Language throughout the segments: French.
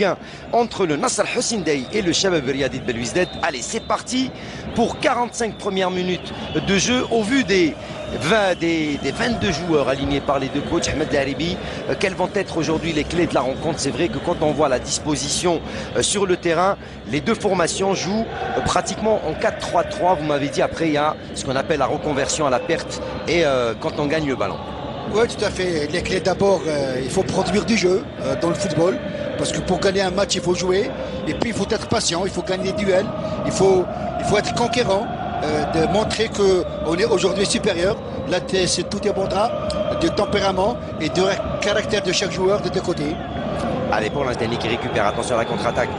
Ligue 1 entre le Nasr Hussein Dey et le Shabab Riadi de Belouizdad. Allez, c'est parti pour 45 premières minutes de jeu au vu des 22 joueurs alignés par les deux coachs, Ahmed Laribi. Quelles vont être aujourd'hui les clés de la rencontre? C'est vrai que quand on voit la disposition sur le terrain, les deux formations jouent pratiquement en 4-3-3. Vous m'avez dit, après il y a ce qu'on appelle la reconversion à la perte et quand on gagne le ballon. Oui, tout à fait. Les clés d'abord, il faut produire du jeu dans le football. Parce que pour gagner un match, il faut jouer. Et puis il faut être patient, il faut gagner des duels. Il faut être conquérant, de montrer qu'on est aujourd'hui supérieur. Là, tout dépendra du tempérament et du caractère de chaque joueur de deux côtés. Allez, pour l'Ouartani qui récupère, attention à la contre-attaque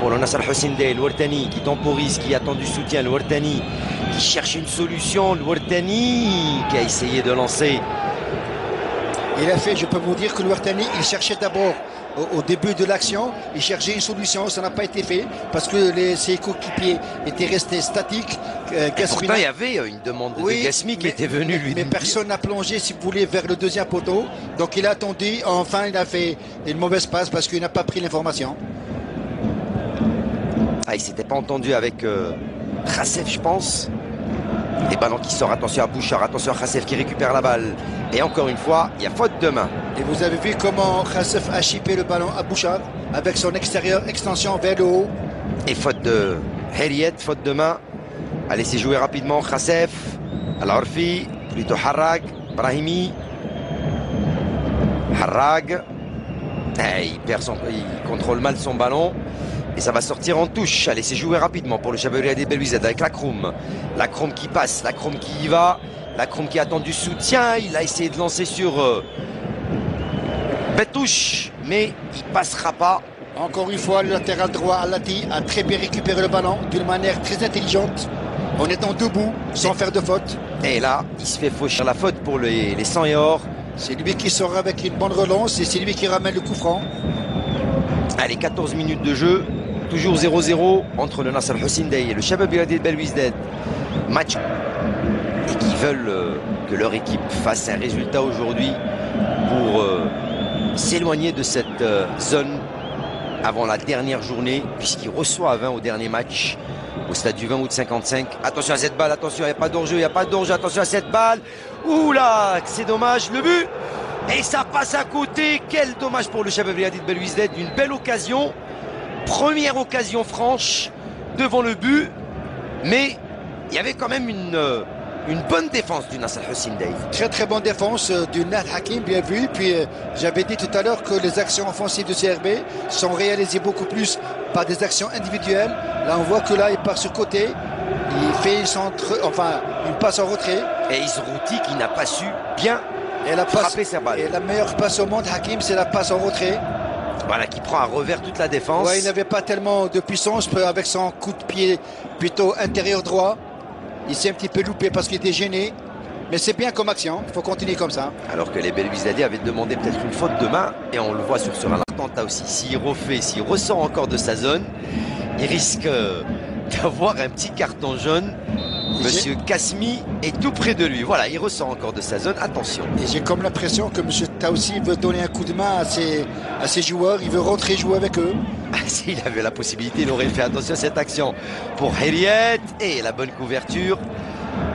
pour le Nasr Hussein Dey. L'Ouartani qui temporise, qui attend du soutien. L'Ouartani qui cherche une solution. L'Ouartani qui a essayé de lancer. Il a fait, je peux vous dire que l'Ouartani, il cherchait d'abord au début de l'action, il cherchait une solution, ça n'a pas été fait parce que ses coéquipiers étaient restés statiques. Pourtant, il y avait une demande de Gasmi qui était venu lui. Mais personne n'a plongé, si vous voulez, vers le deuxième poteau. Donc il a attendu, enfin il a fait une mauvaise passe parce qu'il n'a pas pris l'information. Ah, il s'était pas entendu avec Khassef, je pense. Les ballons qui sortent, attention à Bouchard, attention à Khassef qui récupère la balle. Et encore une fois, il y a faute de main. Et vous avez vu comment Khassef a chippé le ballon à Bouchard avec son extérieur extension vers le haut. Et faute de Heriet, faute de main. Allez, c'est joué rapidement. Khassef, Al-Arfi, plutôt Harrag, Brahimi. Harrag. Il contrôle mal son ballon. Et ça va sortir en touche. Allez, c'est joué rapidement pour le Shabab Riadi de Belouizdad avec Lakroum. Lakroum qui passe, Lakroum qui y va. Lakroum qui attend du soutien. Il a essayé de lancer sur Betouche, mais il passera pas. Encore une fois, le latéral droit Alati a très bien récupéré le ballon d'une manière très intelligente, en étant debout, sans faire de faute. Et là, il se fait faucher la faute pour les 100 et or. C'est lui qui sort avec une bonne relance et c'est lui qui ramène le coup franc. Allez, 14 minutes de jeu. Toujours 0-0 entre le Nasr Hussein Dey et le Shabab Riadi de Belouizdad. Match et qui veulent que leur équipe fasse un résultat aujourd'hui pour s'éloigner de cette zone avant la dernière journée, puisqu'ils reçoivent au dernier match au stade du 20 août 55. Attention à cette balle, attention, il n'y a pas d'enjeu, il n'y a pas d'enjeu, attention à cette balle. Oula, c'est dommage, le but. Et ça passe à côté. Quel dommage pour le Shabab Riadi de Belouizdad, une belle occasion. Première occasion franche devant le but, mais il y avait quand même une bonne défense du Nasr Hussein Dey. Très très bonne défense du Nad Hakim, bien vu. Puis j'avais dit tout à l'heure que les actions offensives de CRB sont réalisées beaucoup plus par des actions individuelles. Là on voit que là il part sur côté, il fait une passe en retrait. Et Izrouti qui n'a pas su bien frapper sa balle. Et la meilleure passe au monde, Hakim, c'est la passe en retrait. Voilà, qui prend à revers toute la défense. Ouais, il n'avait pas tellement de puissance avec son coup de pied plutôt intérieur droit. Il s'est un petit peu loupé parce qu'il était gêné. Mais c'est bien comme action, il faut continuer comme ça. Alors que les Belouizdadiens avaient demandé peut-être une faute de main. Et on le voit sur un attentat aussi. S'il ressort encore de sa zone, il risque d'avoir un petit carton jaune. Monsieur Kasmi est tout près de lui. Voilà, il ressort encore de sa zone. Attention. Et j'ai comme l'impression que Monsieur Taoussi veut donner un coup de main à ses joueurs. Il veut rentrer jouer avec eux. S'il avait la possibilité, il aurait fait attention à cette action pour Heriet. Et la bonne couverture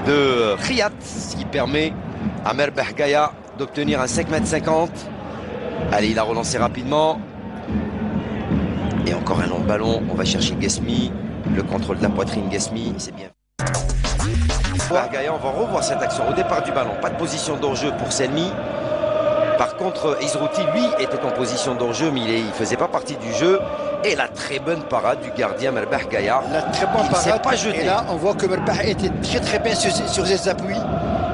de Riyad, ce qui permet à Merbeh Gaya d'obtenir un 5,50 m. Allez, il a relancé rapidement. Et encore un long ballon. On va chercher Gasmi. Le contrôle de la poitrine, Gasmi. C'est bien. Gaya, on va revoir cette action au départ du ballon. Pas de position d'enjeu pour Selmi. Par contre, Izrouti, lui, était en position d'enjeu, mais il ne faisait pas partie du jeu. Et la très bonne parade du gardien Merbeh Gaya. La très bonne parade. Pas jeté. Et là, on voit que Merbeh était très très bien sur ses appuis.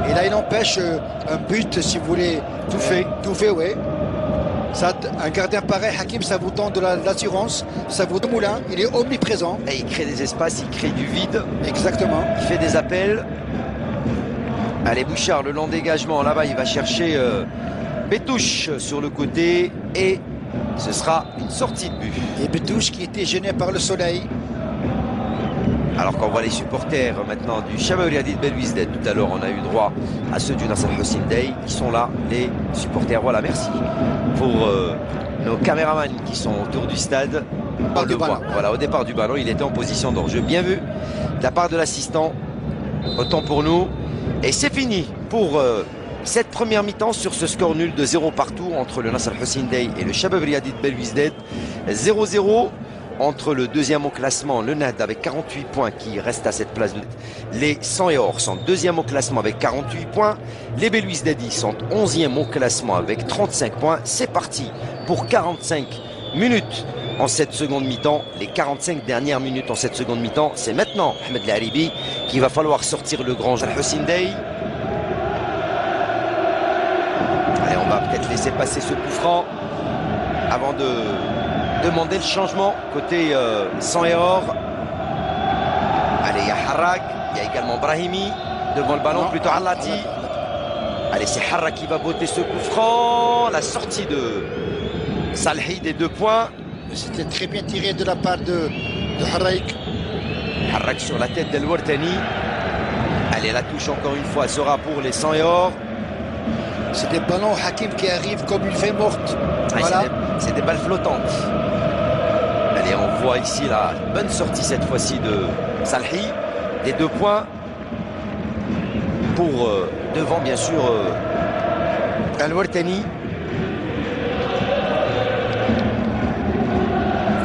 Et là, il empêche un but, si vous voulez. Tout fait. Tout fait, oui. Ça, un gardien pareil, Hakim, ça vous donne de l'assurance, ça vous donne moulin, il est omniprésent. Et il crée des espaces, il crée du vide. Exactement. Il fait des appels. Allez, Bouchard, le long dégagement, là-bas, il va chercher Betouche sur le côté. Et ce sera une sortie de but. Et Betouche qui était gêné par le soleil. Alors qu'on voit les supporters maintenant du Shabab Riadi de Belouizdad. Tout à l'heure, on a eu droit à ceux du Nasr Hussein Dey. Ils sont là, les supporters. Voilà, merci pour nos caméramans qui sont autour du stade, on le voit. Voilà, au départ du ballon, il était en position d'hors-jeu. Bien vu de la part de l'assistant. Autant pour nous. Et c'est fini pour cette première mi-temps sur ce score nul de 0 partout entre le Nasr Hussein Dey et le Shabab Riadi de Belwizdad. 0-0 entre le deuxième au classement, le NAD avec 48 points qui reste à cette place. Les 100 et Or sont deuxième au classement avec 48 points. Les Belwizdadi sont 11e au classement avec 35 points. C'est parti pour 45 minutes en cette seconde mi-temps. Les 45 dernières minutes en cette seconde mi-temps, c'est maintenant Ahmed Laribi qu'il va falloir sortir le grand Hussein Dey. Allez, on va peut-être laisser passer ce coup franc avant de demander le changement côté 100 et Or. Allez, il y a Harrak, il y a également Brahimi devant le ballon, plutôt Allati. Allez, c'est Harrak qui va botter ce coup franc. La sortie de Salhi des 2 points. C'était très bien tiré de la part de Harrak. Harrak sur la tête d'El Wartani. Allez, la touche encore une fois sera pour les 100 et Or. C'est des ballons Hakim qui arrivent comme une fée morte. Ouais, voilà. C'est des balles flottantes. Allez, on voit ici la bonne sortie cette fois-ci de Salhi. Des 2 points. Pour devant, bien sûr, El Wartani.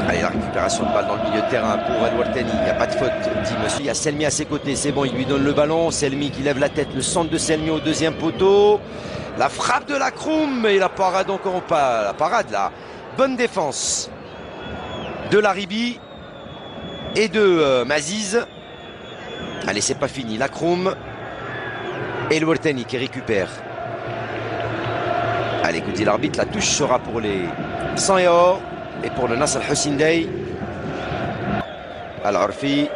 Allez, la récupération de balle dans le milieu de terrain pour El Wartani. Il n'y a pas de faute, dit monsieur. Il y a Selmi à ses côtés. C'est bon, il lui donne le ballon. Selmi qui lève la tête. Le centre de Selmi au deuxième poteau. La frappe de la Kroum et la parade encore pas. La parade là. Bonne défense de Laribi et de Maziz. Allez, c'est pas fini. La Kroum et le Wartani qui récupère. Allez, écoutez l'arbitre. La touche sera pour les 100 et Or et pour le Nasr Hussein Dey. Al-Arfi.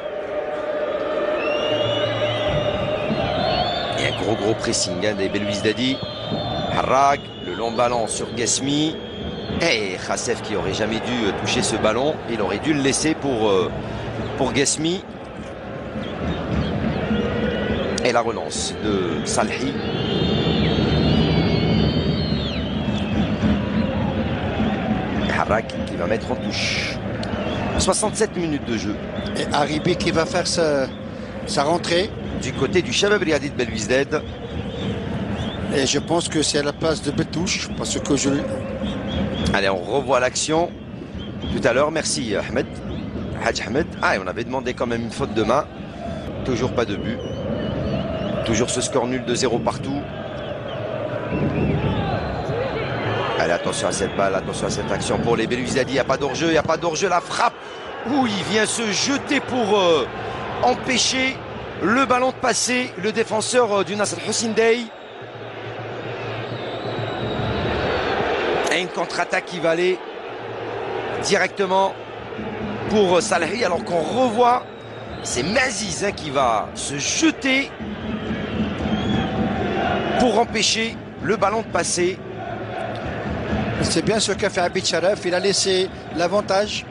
Et un gros pressing hein, des Belwizdadi. Harrak, le long ballon sur Guesmi. Et Khassef qui aurait jamais dû toucher ce ballon. Il aurait dû le laisser pour Guesmi. Et la relance de Salhi. Harrak qui va mettre en touche. 67 minutes de jeu. Et Haribi qui va faire sa rentrée. Du côté du Shabab Riadi de Belwizdad. Et je pense que c'est à la place de Betouche. Parce que je... Allez, on revoit l'action. Tout à l'heure, merci Ahmed. Hadj Ahmed. Ah, et on avait demandé quand même une faute de main. Toujours pas de but. Toujours ce score nul de 0 partout. Allez, attention à cette balle, attention à cette action pour les Belwizdadi. Il n'y a pas d'hors-jeu, il n'y a pas d'hors-jeu. La frappe où il vient se jeter pour empêcher le ballon de passer. Le défenseur du Nasr Hussein Dey. Et une contre-attaque qui va aller directement pour Salhi. Alors qu'on revoit, c'est Maziz hein, qui va se jeter pour empêcher le ballon de passer. C'est bien ce qu'a fait Abid Sharef. Il a laissé l'avantage.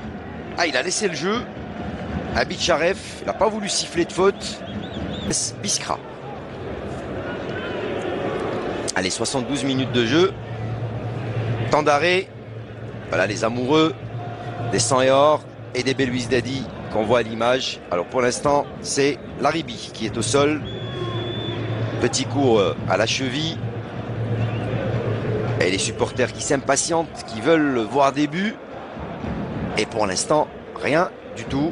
Ah, il a laissé le jeu. Abid Sharef, il n'a pas voulu siffler de faute. Biskra. Allez, 72 minutes de jeu. Temps d'arrêt. Voilà les amoureux des 100 et Or et des Belwizdadi qu'on voit à l'image. Alors pour l'instant, c'est Laribi qui est au sol. Petit coup à la cheville. Et les supporters qui s'impatientent, qui veulent voir des buts. Et pour l'instant, rien du tout.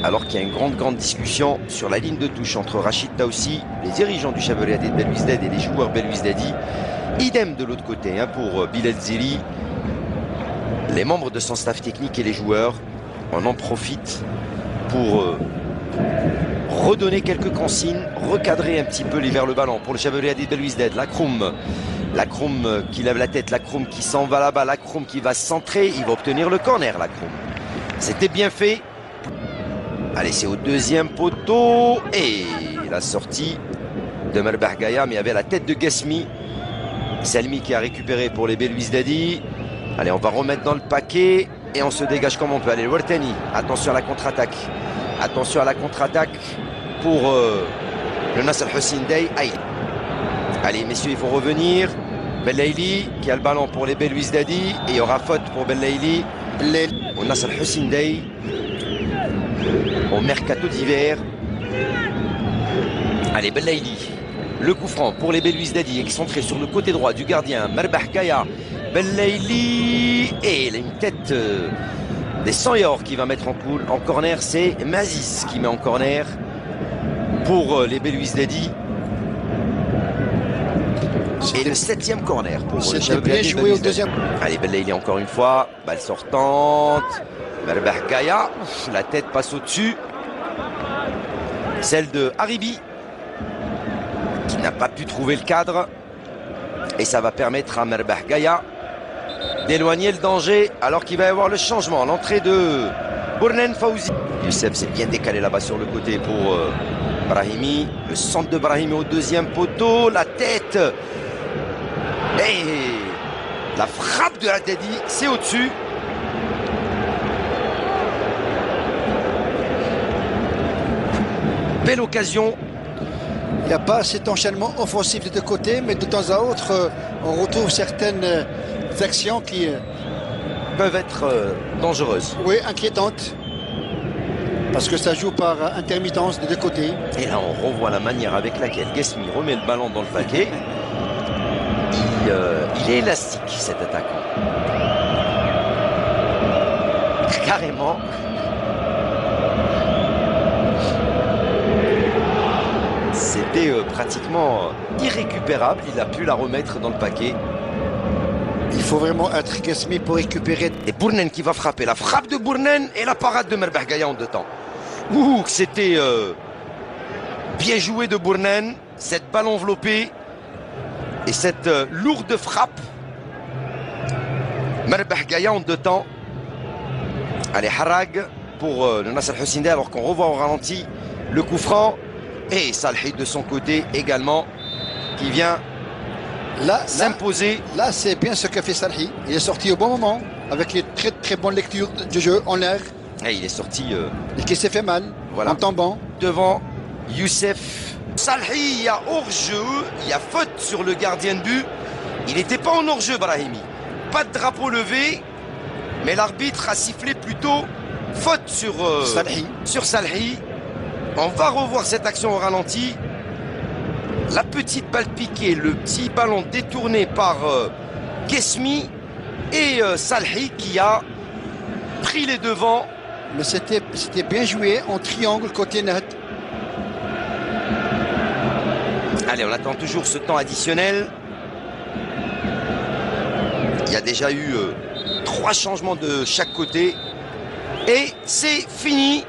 Alors qu'il y a une grande discussion sur la ligne de touche entre Rachid Taoussi, les dirigeants du Shabab Riadi de Belwizdad et les joueurs Belwizdadi. Idem de l'autre côté hein, pour Bilal Zili. Les membres de son staff technique et les joueurs, on en profite pour redonner quelques consignes, recadrer un petit peu les vers le ballon pour le Shabab Riadi de Belwizdad. La Kroum qui lève la tête, la Kroum qui s'en va là-bas, la Kroum qui va centrer, il va obtenir le corner, la Kroum. C'était bien fait. Allez, c'est au deuxième poteau et la sortie de Merbah Gaya, mais il y avait la tête de Guesmi. Selmi qui a récupéré pour les Belwizdadi. Allez, on va remettre dans le paquet et on se dégage comme on peut. Allez, le Wartani, attention à la contre-attaque. Attention à la contre-attaque pour le Nasr Hussein Dey. Allez, messieurs, il faut revenir. Belaïli qui a le ballon pour les Belouizdadi. Et il y aura faute pour Belaïli. Au Nasser Hussein Dey. Au mercato d'hiver. Allez, Belaïli. Le coup franc pour les Belouizdadi, excentré sur le côté droit du gardien Merbah Gaya. Belaïli. Et il a une tête des Sanyor qui va mettre en corner. C'est Mazis qui met en corner pour les Belouizdadi. Et le 7e corner pour le C'était bien joué au deuxième. Allez, Belaïli encore une fois. Balle sortante. Merbah Gaya. La tête passe au-dessus. Celle de Haribi, qui n'a pas pu trouver le cadre. Et ça va permettre à Merbah Gaya d'éloigner le danger alors qu'il va y avoir le changement. L'entrée de Bournen Fawzi. Youssef s'est bien décalé là-bas sur le côté pour Brahimi. Le centre de Brahimi au deuxième poteau. La tête. Et la frappe de la Dadi, c'est au-dessus. Belle occasion. Il n'y a pas cet enchaînement offensif des deux côtés, mais de temps à autre, on retrouve certaines actions qui peuvent être dangereuses. Oui, inquiétantes. Parce que ça joue par intermittence des deux côtés. Et là, on revoit la manière avec laquelle Guesmi remet le ballon dans le paquet. Il est élastique, cet attaquant. Carrément. C'était pratiquement irrécupérable. Il a pu la remettre dans le paquet. Il faut vraiment être Guesmi pour récupérer. Et Bournen qui va frapper. La frappe de Bournen et la parade de Merbah Gaya en 2 temps. Ouh, c'était bien joué de Bournen. Cette balle enveloppée et cette lourde frappe. Merbah Gaya en 2 temps. Allez, Harag pour le Nasser Hussein Dey, alors qu'on revoit au ralenti le coup franc. Et Salhi de son côté également, qui vient s'imposer. Là, c'est bien ce qu'a fait Salhi. Il est sorti au bon moment, avec les très très bonnes lectures du jeu en l'air. Et il est sorti. Et qui s'est fait mal, voilà, en tombant. Devant Youssef. Salhi, il y a hors-jeu, il y a faute sur le gardien de but. Il n'était pas en hors-jeu, Brahimi. Pas de drapeau levé, mais l'arbitre a sifflé plutôt faute sur Salhi. On va revoir cette action au ralenti. La petite balle piquée, le petit ballon détourné par Guesmi et Salhi qui a pris les devants. Mais c'était bien joué en triangle côté net. Allez, on attend toujours ce temps additionnel. Il y a déjà eu 3 changements de chaque côté. Et c'est fini.